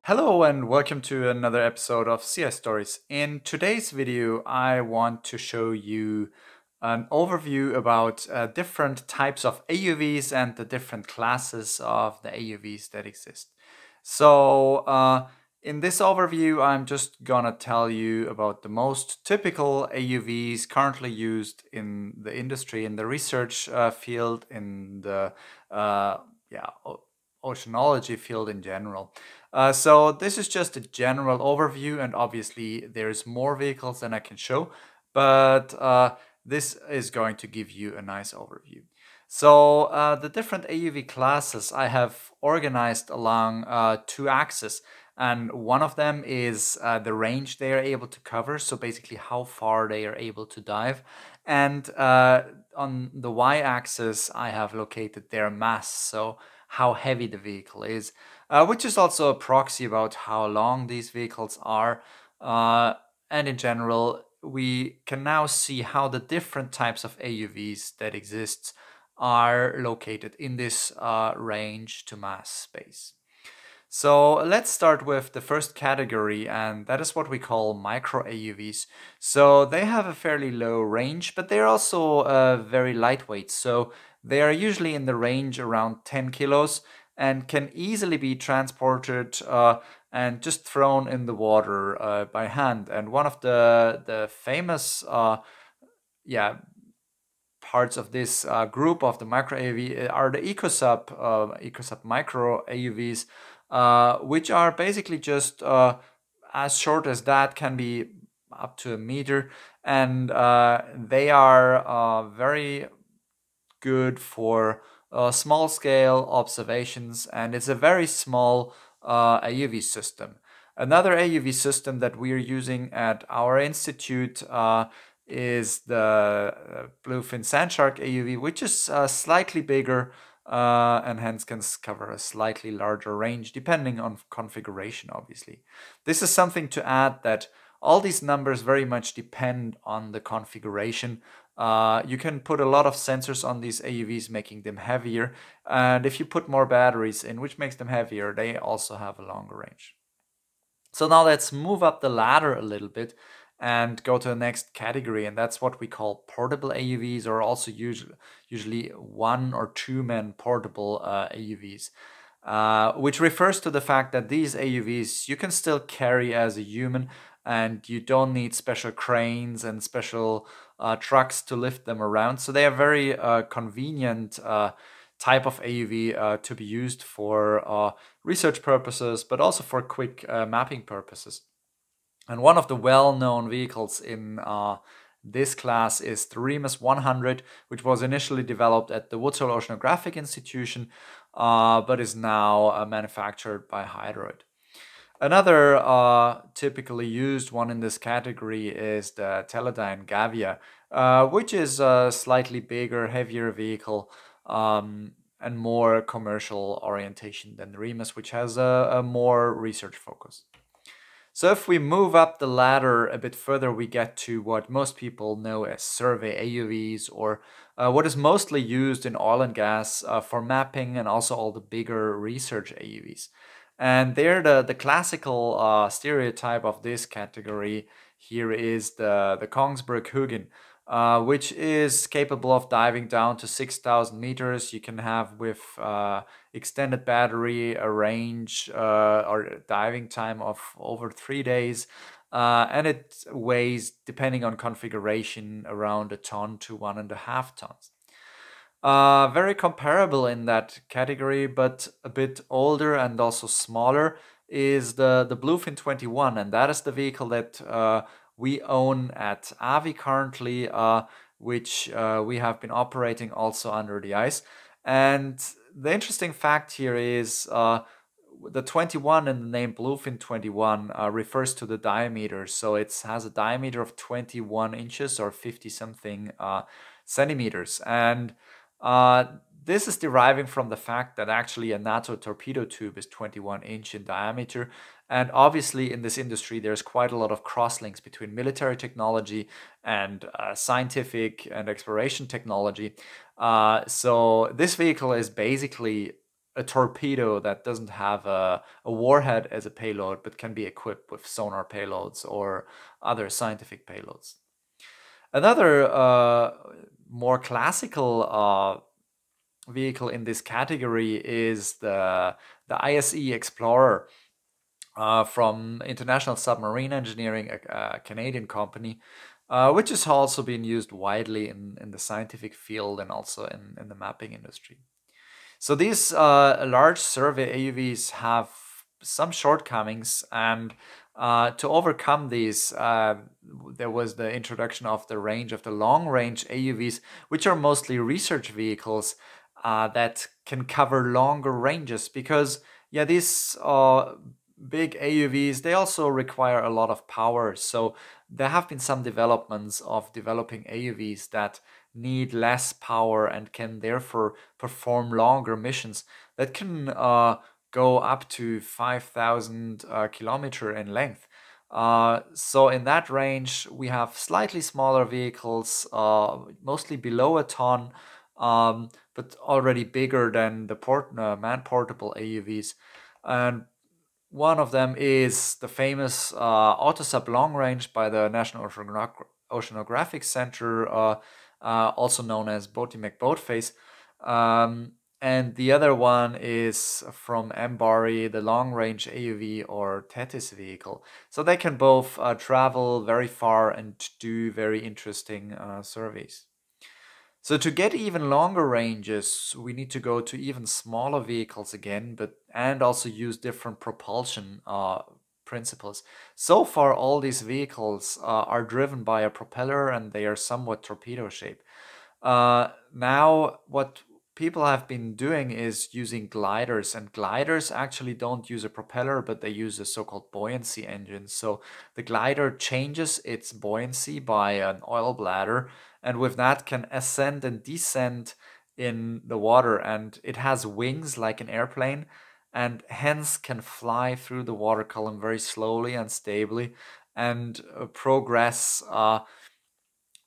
Hello and welcome to another episode of CI Stories. In today's video, I want to show you an overview about different types of AUVs and the different classes of the AUVs that exist. In this overview, I'm just gonna tell you about the most typical AUVs currently used in the industry, in the research field, in the oceanology field in general. So this is just a general overview, and obviously there's more vehicles than I can show, but this is going to give you a nice overview. So the different AUV classes I have organized along two axes, and one of them is the range they are able to cover, so basically how far they are able to dive. And on the y-axis, I have located their mass, so how heavy the vehicle is, which is also a proxy about how long these vehicles are. And in general, we can now see how the different types of AUVs that exist are located in this range to mass space. So let's start with the first category, and that is what we call micro AUVs. So they have a fairly low range, but they're also very lightweight. So they are usually in the range around 10 kilos and can easily be transported and just thrown in the water by hand. And one of the famous parts of this group of the micro AUV are the EcoSub micro AUVs, which are basically just as short as that, can be up to a meter, and they are very good for small scale observations, and it's a very small AUV system. Another AUV system that we are using at our institute is the bluefin sandshark AUV, which is slightly bigger and hence can cover a slightly larger range depending on configuration, obviously. This is something to add, that all these numbers very much depend on the configuration. You can put a lot of sensors on these AUVs, making them heavier, and if you put more batteries in, which makes them heavier, they also have a longer range. So now let's move up the ladder a little bit and go to the next category, and that's what we call portable AUVs, or also usually one or two man portable AUVs, which refers to the fact that these AUVs you can still carry as a human, and you don't need special cranes and special trucks to lift them around. So they are very convenient type of AUV to be used for research purposes, but also for quick mapping purposes. And one of the well-known vehicles in this class is the Remus 100, which was initially developed at the Woods Hole Oceanographic Institution, but is now manufactured by Hydroid. Another typically used one in this category is the Teledyne Gavia, which is a slightly bigger, heavier vehicle and more commercial orientation than the Remus, which has a more research focus. So if we move up the ladder a bit further, we get to what most people know as survey AUVs, or what is mostly used in oil and gas for mapping, and also all the bigger research AUVs. And they're the classical stereotype of this category. Here is the Kongsberg Hugin, which is capable of diving down to 6,000 meters. You can have, with extended battery, a range or a diving time of over 3 days. And it weighs, depending on configuration, around 1 ton to 1.5 tons. Very comparable in that category, but a bit older and also smaller, is the Bluefin 21, and that is the vehicle that we own at AVI currently, which we have been operating also under the ice. And the interesting fact here is the 21 in the name Bluefin 21 refers to the diameter. So it has a diameter of 21 inches or 50 something centimeters. And this is deriving from the fact that actually a NATO torpedo tube is 21-inch in diameter. And obviously in this industry, there's quite a lot of crosslinks between military technology and scientific and exploration technology. So this vehicle is basically a torpedo that doesn't have a warhead as a payload, but can be equipped with sonar payloads or other scientific payloads. Another more classical vehicle in this category is the ISE Explorer from International Submarine Engineering, a Canadian company, which has also been used widely in the scientific field and also in the mapping industry. So these large survey AUVs have some shortcomings, and to overcome these, there was the introduction of the long-range AUVs, which are mostly research vehicles that can cover longer ranges. Because yeah, these big AUVs, they also require a lot of power. So there have been some developments of developing AUVs that need less power and can therefore perform longer missions that can go up to 5,000 kilometer in length. So in that range, we have slightly smaller vehicles, mostly below a ton, but already bigger than the man-portable AUVs. And one of them is the famous AutoSub Long Range by the National Oceanographic Center, also known as Boaty McBoatface. And the other one is from MBARI, the Long Range AUV or TETIS vehicle. So they can both travel very far and do very interesting surveys. So to get even longer ranges, we need to go to even smaller vehicles again, and also use different propulsion principles. So far, all these vehicles are driven by a propeller and they are somewhat torpedo shaped. Now, what people have been doing is using gliders, and gliders actually don't use a propeller, but they use a so-called buoyancy engine. So the glider changes its buoyancy by an oil bladder, and with that can ascend and descend in the water, and it has wings like an airplane, and hence can fly through the water column very slowly and stably and progress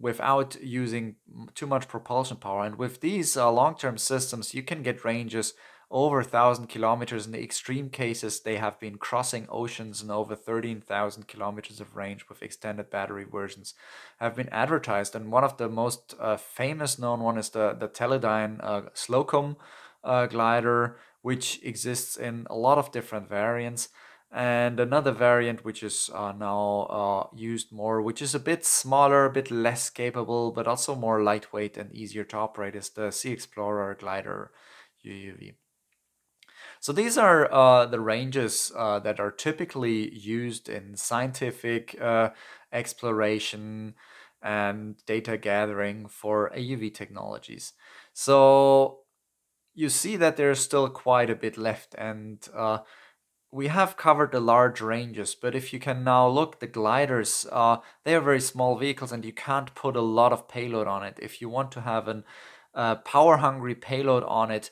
without using too much propulsion power. And with these long-term systems, you can get ranges over 1,000 kilometers. In the extreme cases, they have been crossing oceans, and over 13,000 kilometers of range with extended battery versions have been advertised. And one of the most famous known one is the Teledyne Slocum glider, which exists in a lot of different variants. And another variant which is now used more, which is a bit smaller, a bit less capable, but also more lightweight and easier to operate, is the Sea Explorer glider UUV. So these are the ranges that are typically used in scientific exploration and data gathering for AUV technologies. So you see that there's still quite a bit left, and we have covered the large ranges, but if you can now look, the gliders, they are very small vehicles and you can't put a lot of payload on it. If you want to have a power-hungry payload on it,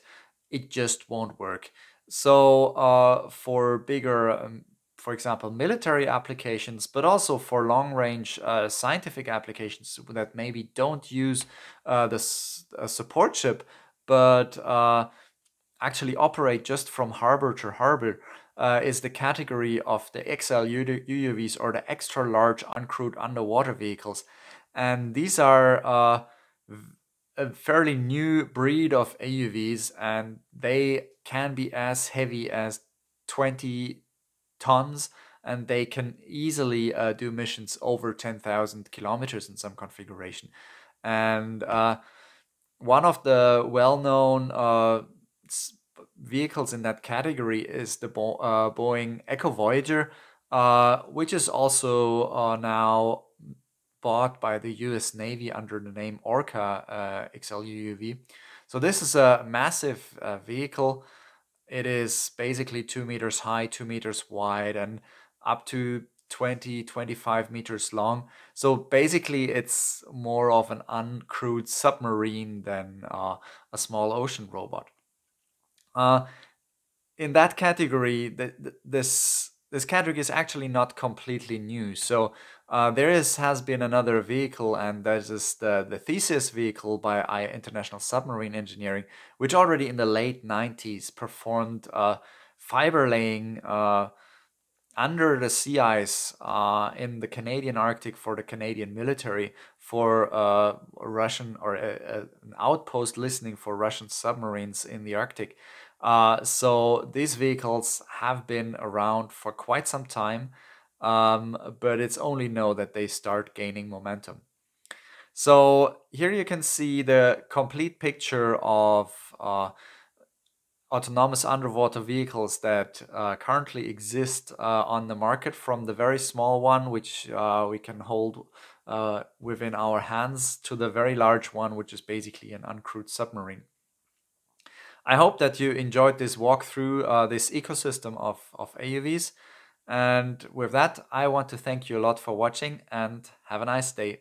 it just won't work. So for bigger, for example, military applications, but also for long-range scientific applications that maybe don't use the support ship, but actually operate just from harbor to harbor, is the category of the XLUVs, or the extra large uncrewed underwater vehicles. And these are a fairly new breed of AUVs, and they can be as heavy as 20 tons, and they can easily do missions over 10,000 kilometers in some configuration. And one of the well-known vehicles in that category is the Boeing Echo Voyager, which is also now bought by the US Navy under the name Orca XLUV. So this is a massive vehicle. It is basically 2 meters high, 2 meters wide, and up to 20-25 meters long. So basically it's more of an uncrewed submarine than a small ocean robot. In that category, this this category is actually not completely new. So has been another vehicle, and that is the thesis vehicle by International Submarine Engineering, which already in the late 90s performed fiber laying under the sea ice in the Canadian Arctic for the Canadian military for Russian or an outpost listening for Russian submarines in the Arctic. So these vehicles have been around for quite some time, but it's only now that they start gaining momentum. So here you can see the complete picture of autonomous underwater vehicles that currently exist on the market, from the very small one, which we can hold within our hands, to the very large one, which is basically an uncrewed submarine. I hope that you enjoyed this walkthrough, this ecosystem of AUVs. And with that, I want to thank you a lot for watching, and have a nice day.